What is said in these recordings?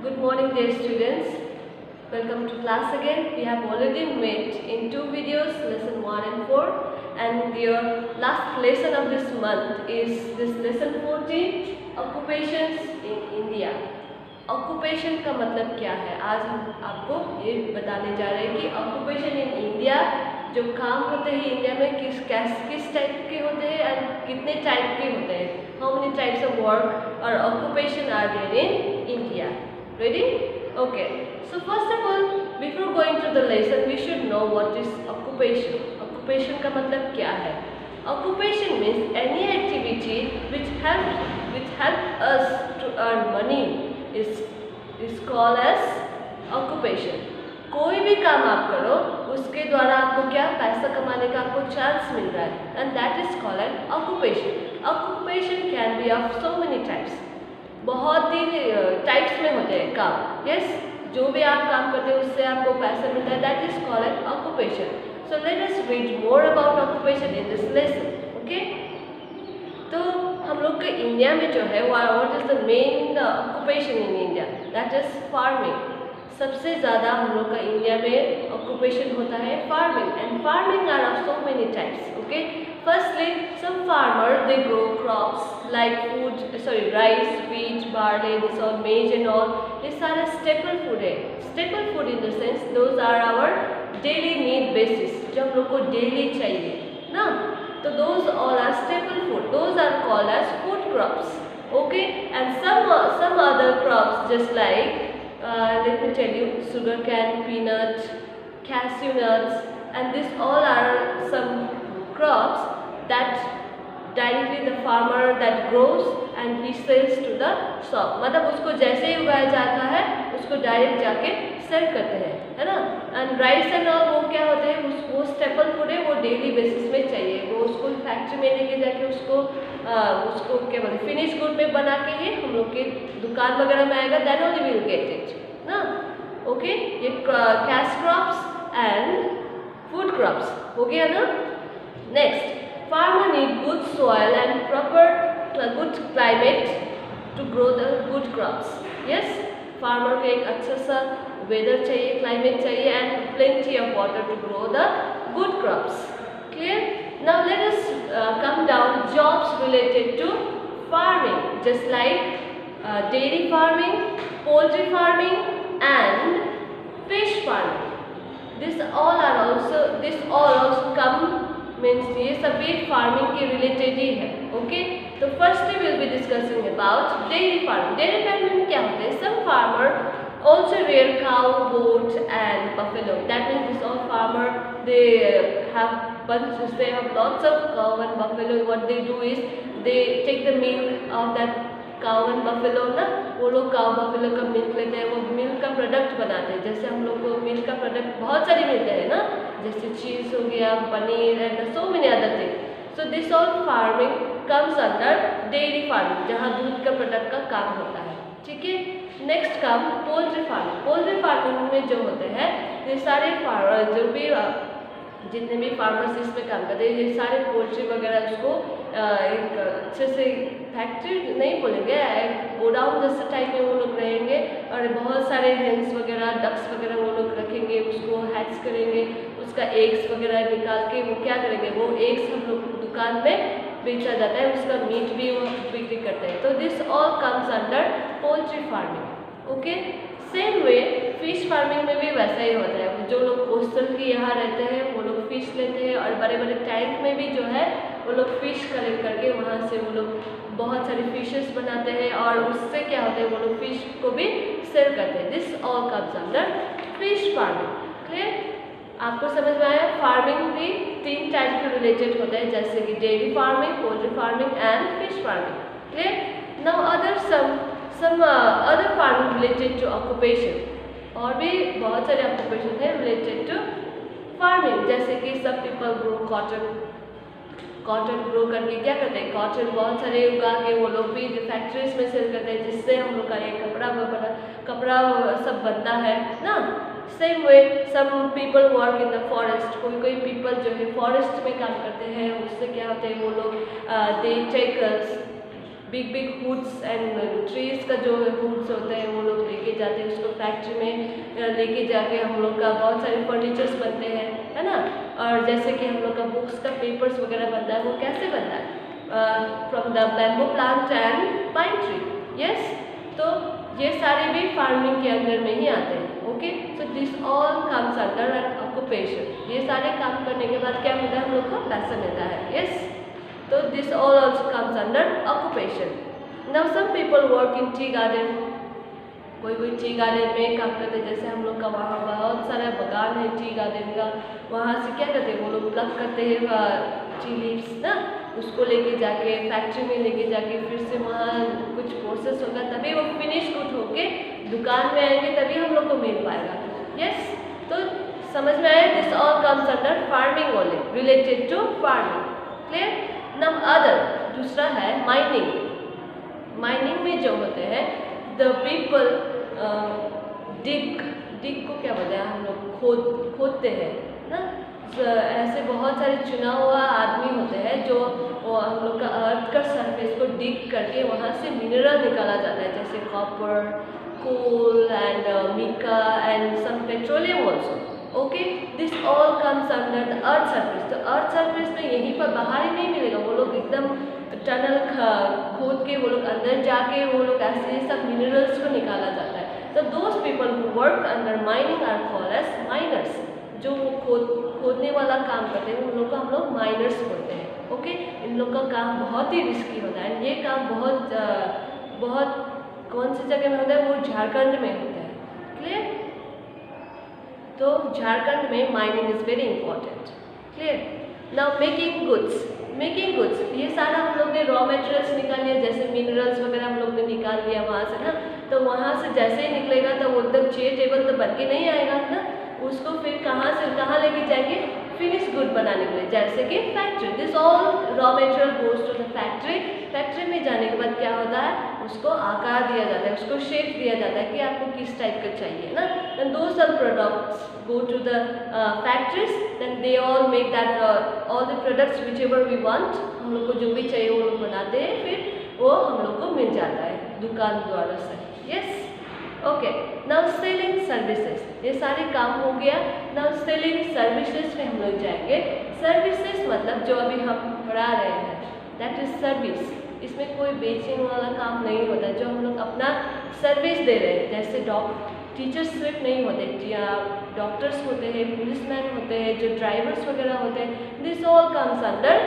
Good morning, dear students. Welcome to class again. We have already met in two videos, lesson 1 and 4, and your last lesson of this month is this lesson 14, occupations in India. Occupation का मतलब क्या है? आज हम आपको ये बताने जा रहे हैं कि ऑक्यूपेशन इन इंडिया, जो काम होते हैं इंडिया में किस टाइप के होते हैं एंड कितने टाइप के होते हैं. How many types of work और occupation are there in India. Ready? Okay. So first of all, before going to the lesson, we should know what is occupation. Occupation का मतलब क्या है? Occupation means any activity which help us to earn money is called as occupation. कोई भी काम आप करो उसके द्वारा आपको क्या पैसा कमाने का आपको चांस मिल रहा है, and that is called an occupation. Occupation can be of so many types. बहुत ही टाइप्स में होते हैं काम. यस, जो भी आप काम करते हैं उससे आपको पैसा मिलता है, that is called an occupation. So let us read more about occupation in this lesson. Okay, तो हम लोग के इंडिया में जो है what is the main occupation in India, that is farming. सबसे ज़्यादा हम लोग का इंडिया में ऑक्यूपेशन होता है farming, and farming are of so many types. Okay, firstly, some farmers they grow crops like rice, wheat, barley, this all maize and all. These are staple food है. Staple food in the sense those are our daily need basis, जो हम लोग को daily चाहिए ना. तो those all are staple food. Those are called as food crops. Okay, and some other crops just like let me tell you, sugarcane, peanut, cashew nuts, and this all are some crops that directly the farmer that grows and he sells to the shop. मतलब उसको जैसे ही उगाया जाता है उसको direct जाके cell करते हैं, है ना. एंड राइस एंड ऑल वो क्या होते हैं, वो स्टेपल फूड है, वो डेली बेसिस में चाहिए. वो उसको फैक्ट्री में लेके जाके उसको क्या बोलते हैं फिनिश गुड में बना के ही हम लोग के दुकान वगैरह में आएगा, then only will get it ना. ओके, ये cash crops and food crops हो गया ना. Next, farmer need good soil and proper good climate to grow the good crops. Yes, farmer को एक अच्छा सा weather चाहिए, climate चाहिए, and plenty of water to grow the good crops. Clear? Now let us come down jobs related to farming, just like dairy farming, poultry farming, and fish farming. This all also come means ये सभी farming के related ही है. Okay, तो firstly will be discussing about dairy farming. Dairy farming में क्या होता है, some farmer also rear cow, goat and buffalo. That means this all farmer they have lots of cow and buffalo. What they do is they take the milk of that cow and buffalo ना, वो लोग cow buffalo का milk लेते हैं, वो milk का product बनाते हैं. जैसे हम लोग को मिल्क का प्रोडक्ट बहुत सारे मिलते हैं ना, जैसे चीज़ हो गया, paneer and so many other thing. So this all farming comes under dairy farming, जहाँ दूध का प्रोडक्ट का काम होता है. ठीक है. नेक्स्ट काम पोल्ट्री फार्मिंग. पोल्ट्री फार्मिंग में जो होते हैं ये सारे फार्मर, जो भी जितने भी फार्मर्स इसमें काम करते हैं, ये सारे पोल्ट्री वगैरह उसको एक अच्छे से फैक्ट्री नहीं बोलेंगे, एक गोडाउन जैसे टाइप में वो लोग रहेंगे, और बहुत सारे हेंस वगैरह, डक्स वगैरह वो लोग रखेंगे, उसको हैच करेंगे, उसका एग्स वगैरह निकाल के वो क्या करेंगे, वो एग्स हम लोग दुकान में बेचा जाता है, उसका मीट भी वो बिक्री करते हैं. तो this all comes under poultry farming. Okay, same way fish farming में भी वैसा ही होता है. जो लोग कोस्टल के यहाँ रहते हैं वो लोग फिश लेते हैं, और बड़े बड़े टैंक में भी जो है वो लोग फिश कलेक्ट करके वहाँ से वो लोग बहुत सारे फिशेस बनाते हैं, और उससे क्या होता है वो लोग फिश को भी सेल करते हैं. This all comes under fish farming. Clear? आपको समझ में आया? फार्मिंग भी 3 टाइप के रिलेटेड होता है, जैसे कि dairy farming, poultry farming and fish farming. Clear? Now some other farming related to occupation. और भी बहुत सारे ऑक्यूपेशन है रिलेटेड टू फार्मिंग, जैसे कि सब पीपल ग्रो कॉटन ग्रो करके क्या करते हैं, कॉटन बहुत सारे उगा के वो लोग भी फैक्ट्रीज में सेल करते हैं, जिससे हम लोग का ये कपड़ा सब बनता है ना. Same way some people work in the forest. कोई पीपल जो है फॉरेस्ट में काम करते हैं, उससे क्या होता है वो लोग they take big woods and trees का जो हुड्स होते हैं वो लोग लेके जाते हैं, उसको फैक्ट्री में लेके जाके हम लोग का बहुत सारे फर्नीचर्स बनते हैं, है ना। और जैसे कि हम लोग का बुक्स का पेपर्स वगैरह बनता है, वो कैसे बनता है? From the bamboo plant and pine tree. Yes, तो ये सारे भी फार्मिंग के अंदर में ही आते हैं। Okay, so this all comes under N occupation. ये सारे काम करने के बाद क्या मिलता है? हम लोग को पैसा मिलता है। यस, तो this all also comes under occupation. Now some people work in tea garden. कोई टी गार्डन में काम करते हैं, जैसे हम लोग का वहाँ बहुत सारा बगान है टी गार्डन का, वहाँ से क्या करते हैं वो लोग प्लग करते हैं टी लीव्स ना, उसको लेके जाके फैक्ट्री में लेके जाके फिर से वहाँ कुछ प्रोसेस होगा, तभी वो फिनिश गुड होके दुकान में आएंगे, तभी हम लोग को मिल पाएगा। यस, तो समझ में आया? This all comes under farming only, related to farming. Clear? Now other, दूसरा है माइनिंग। माइनिंग में जो होते हैं द पीपल डिग को क्या बोलते हैं हम लोग? खोदते हैं ना। ऐसे बहुत सारे चुना हुआ आदमी होते हैं जो हम लोग का अर्थ का सरफेस को डिग करके वहाँ से मिनरल निकाला जाता है, जैसे copper, coal and mica and some petroleum also. Okay, this all comes under the earth surface. तो अर्थ सरफेस में यहीं पर बाहर ही नहीं मिलेगा, वो लोग एकदम टनल खोद के वो लोग अंदर जाके वो लोग ऐसे सब मिनरल्स को निकाला जाता है। तो those people who work under mining are called as miners. जो वो खोदने वाला काम करते हैं उन लोग को हम लोग माइनर्स बोलते हैं। ओके, इन लोग का काम बहुत ही रिस्की होता है। ये काम बहुत कौन सी जगह में होता है? वो झारखंड में होता है। क्लियर? तो झारखंड में mining is very important. Clear? Now making goods. Making goods, ये सारा हम लोग ने रॉ मटेरियल्स निकाल लिया, जैसे मिनरल्स वगैरह हम लोग ने निकाल लिया वहाँ से ना, तो वहाँ से जैसे ही निकलेगा तो वो एकदम चेयर टेबल तो बन के नहीं आएगा ना, उसको फिर कहाँ से कहाँ लेके जाएंगे? फिनिश गुड बनाने के लिए, जैसे कि factory. This all raw material goes to the factory. Factory में जाने के बाद क्या होता है? उसको आकार दिया जाता है, उसको शेप दिया जाता है कि आपको किस टाइप का चाहिए ना। देन दोज सब products go to the factories, then they all make that all the products whichever we want। हम लोग को जो भी चाहिए वो लोग बनाते हैं, फिर वो हम लोग को मिल जाता है दुकान द्वारा से। Yes, okay. Now selling services, ये सारे काम हो गया। नाउ सेलिंग सर्विसेज में हम लोग जाएंगे। सर्विसेज मतलब जो अभी हम पढ़ा रहे हैं, दैट इज सर्विस। इसमें कोई बेचने वाला काम नहीं होता, जो हम लोग अपना सर्विस दे रहे हैं। जैसे टीचर्स सिर्फ नहीं होते, डॉक्टर्स होते हैं, पुलिसमैन होते हैं, जो ड्राइवर्स वगैरह होते हैं। This all comes under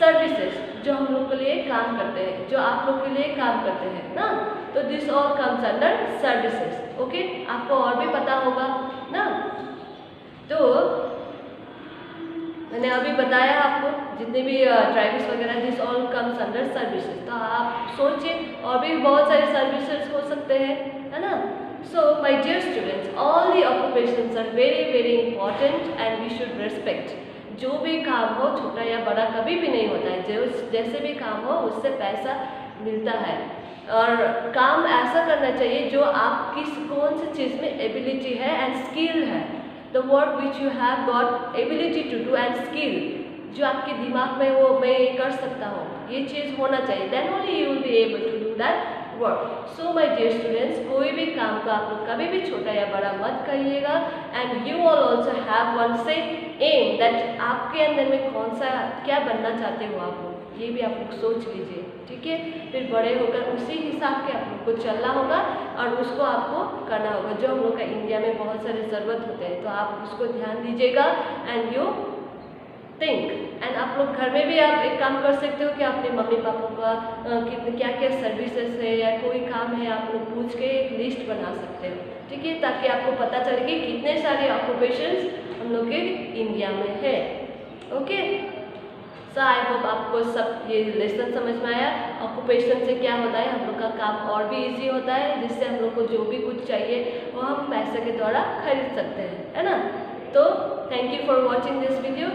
services, जो हम लोग के लिए काम करते हैं, जो आप लोग के लिए काम करते हैं ना, तो this all comes under services. Okay, आपको और भी पता होगा ना। तो मैंने अभी बताया आपको जितने भी ड्राइवर्स वगैरह, this all comes under services. तो आप सोचिए और भी बहुत सारे सर्विसेज हो सकते हैं, है ना। So my dear students, all the occupations are very very important and we should respect। जो भी काम हो, छोटा या बड़ा कभी भी नहीं होता है, जो जैसे भी काम हो उससे पैसा मिलता है। और काम ऐसा करना चाहिए जो आप कौन सी चीज़ में एबिलिटी है एंड स्किल है। The work which you have got ability to do and skill, जो आपके दिमाग में वो मैं ये कर सकता हूँ, ये चीज़ होना चाहिए। Then only you will be able to do that work. So my dear students, कोई भी काम का आप लोग कभी भी छोटा या बड़ा मत करिएगा। And you all also have one से एम दैट आपके अंदर में कौन सा क्या बनना चाहते हो आप लोग, ये भी आप लोग सोच लीजिए। ठीक है, फिर बड़े होकर उसी हिसाब के आप लोग को चलना होगा और उसको आपको करना होगा। जो हम लोग का इंडिया में बहुत सारे ज़रूरत होते हैं, तो आप उसको ध्यान दीजिएगा एंड यू थिंक। एंड आप लोग घर में भी आप एक काम कर सकते हो कि अपने मम्मी पापा का क्या क्या सर्विसेज है या कोई काम है, आप लोग पूछ के एक लिस्ट बना सकते हो। ठीक है, ताकि आपको पता चले कि कितने सारे ऑक्यूपेशंस हम लोग के इंडिया में है। ओके, सो आई होप आपको सब ये लेसन समझ में आया। ऑक्यूपेशन से क्या होता है, हम लोग का काम और भी इजी होता है, जिससे हम लोग को जो भी कुछ चाहिए वो हम पैसे के द्वारा खरीद सकते हैं, है ना। तो thank you for watching this video.